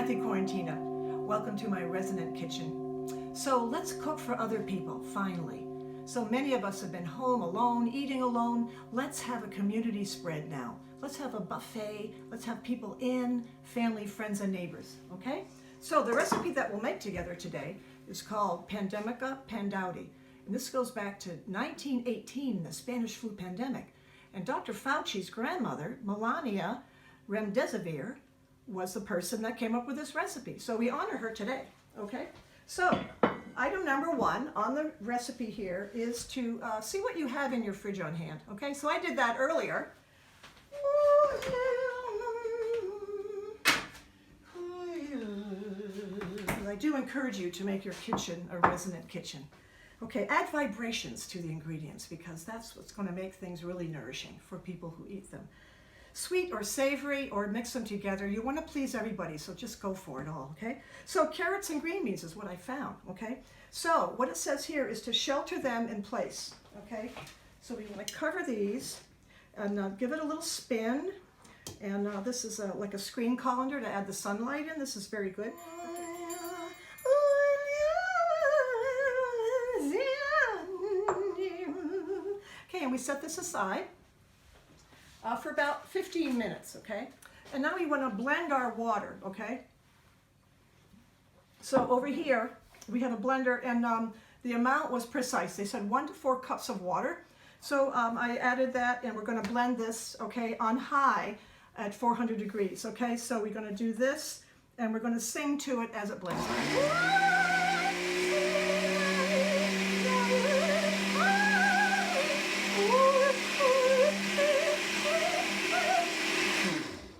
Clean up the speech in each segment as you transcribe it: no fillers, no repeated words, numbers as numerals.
Qathy Quarantina. Welcome to my Resonant Kitchen. So let's cook for other people, finally. So many of us have been home alone, eating alone. Let's have a community spread now. Let's have a buffet. Let's have people in, family, friends, and neighbors, okay? So the recipe that we'll make together today is called Pandemica Pandauti. And this goes back to 1918, the Spanish flu pandemic. And Dr. Fauci's grandmother, Melania Remdesivir, was the person that came up with this recipe. So we honor her today, okay? So item number 1 on the recipe here is to see what you have in your fridge on hand, okay? So I did that earlier. I do encourage you to make your kitchen a resonant kitchen. Okay, add vibrations to the ingredients because that's what's going to make things really nourishing for people who eat them. Sweet or savory or mix them together. You want to please everybody, so just go for it all, okay? So carrots and green beans is what I found, okay? So what it says here is to shelter them in place, okay? So we want to cover these and give it a little spin. And this is like a screen colander to add the sunlight in. This is very good. Okay, and we set this aside for about 15 minutes, okay? And now we want to blend our water, okay? So over here, we have a blender, and the amount was precise. They said 1 to 4 cups of water. So I added that, and we're going to blend this, okay, on high at 400 degrees, okay? So we're going to do this, and we're going to sing to it as it blends.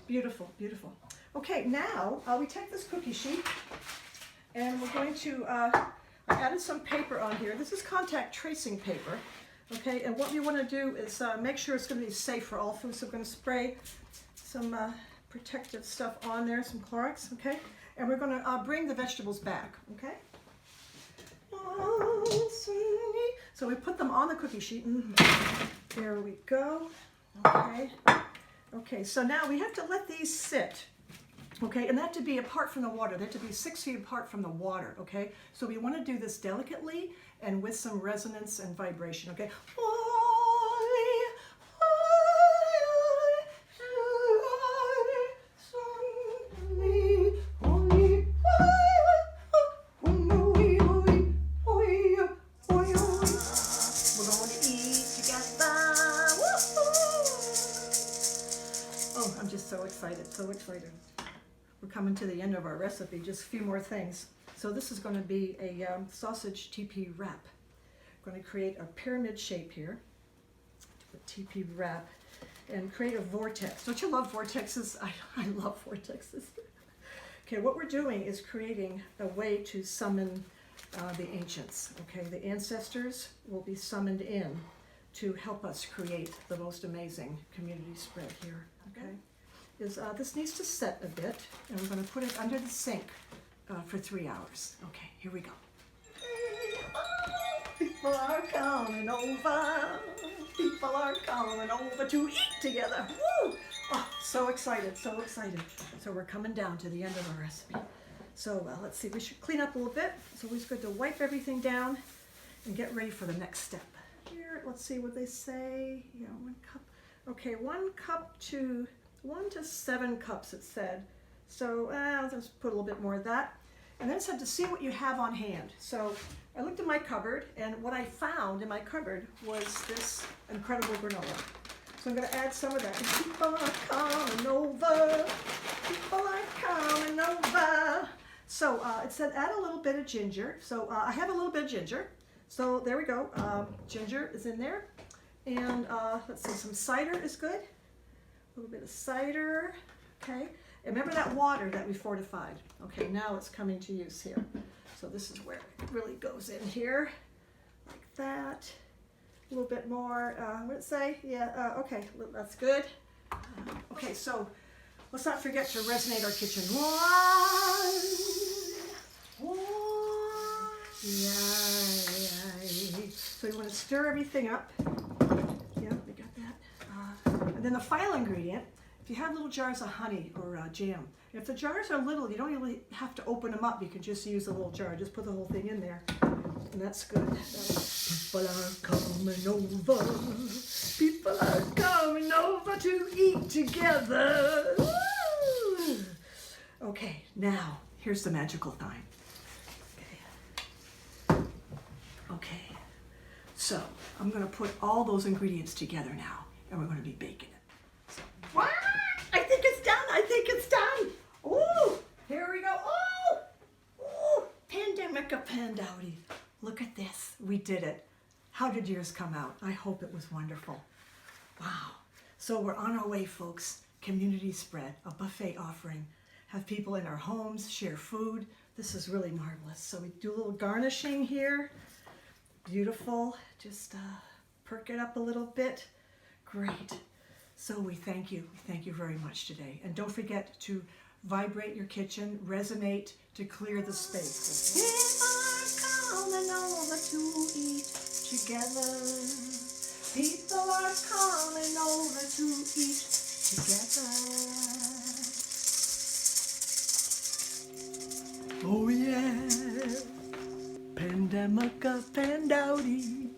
Beautiful, beautiful. Okay, now we take this cookie sheet and we're going to, I added some paper on here. This is contact tracing paper, okay? And what we want to do is make sure it's going to be safe for all foods. So we're going to spray some protective stuff on there, some Clorox, okay? And we're going to bring the vegetables back, okay? So we put them on the cookie sheet. There we go, okay? Okay, so now we have to let these sit, okay, and they have to be apart from the water. They have to be 6 feet apart from the water, okay? So we want to do this delicately and with some resonance and vibration, okay? So excited. We're coming to the end of our recipe, just a few more things. So this is going to be a sausage TP wrap. I'm going to create a pyramid shape here, a TP wrap, and create a vortex. Don't you love vortexes? I love vortexes. Okay, what we're doing is creating a way to summon the ancients. Okay, the ancestors will be summoned in to help us create the most amazing community spread here. Okay. This needs to set a bit, and we're going to put it under the sink for 3 hours. Okay, here we go. People are coming over. People are coming over to eat together. Woo! Oh, so excited, so excited. So we're coming down to the end of our recipe. So let's see, we should clean up a little bit. It's always good to wipe everything down and get ready for the next step. Here, let's see what they say. Yeah, 1 cup. Okay, 1 cup to 1 to 7 cups, it said. So I'll just put a little bit more of that. And then it said to see what you have on hand. So I looked in my cupboard, and what I found in my cupboard was this incredible granola. So I'm going to add some of that. People are coming over. People are coming over. So it said add a little bit of ginger. So I have a little bit of ginger. So there we go. Ginger is in there. And let's see, some cider is good. A little bit of cider, okay? And remember that water that we fortified. Okay, now it's coming to use here. So this is where it really goes in here, like that. A little bit more, what did it say? Yeah, okay, that's good. Okay, so let's not forget to resonate our kitchen. 1, 1, yeah. So you want to stir everything up. Yeah, we got that. And then the final ingredient if you have little jars of honey or jam, if the jars are little, you don't really have to open them up. You can just use a little jar. Just put the whole thing in there, and that's good. People are coming over. People are coming over to eat together. Woo! Okay, now here's the magical time. Okay, so I'm going to put all those ingredients together now, and we're going to be baking it. So, what? I think it's done. I think it's done. Ooh, here we go. Ooh, pandemica pandouty. Look at this. We did it. How did yours come out? I hope it was wonderful. Wow. So we're on our way, folks. Community spread, a buffet offering. Have people in our homes share food. This is really marvelous. So we do a little garnishing here. Beautiful. Just perk it up a little bit. Great. So we thank you. We thank you very much today. And don't forget to vibrate your kitchen, resonate to clear the space. People are coming over to eat together. People are coming over to eat together. Oh yeah. Pandemica pandouty.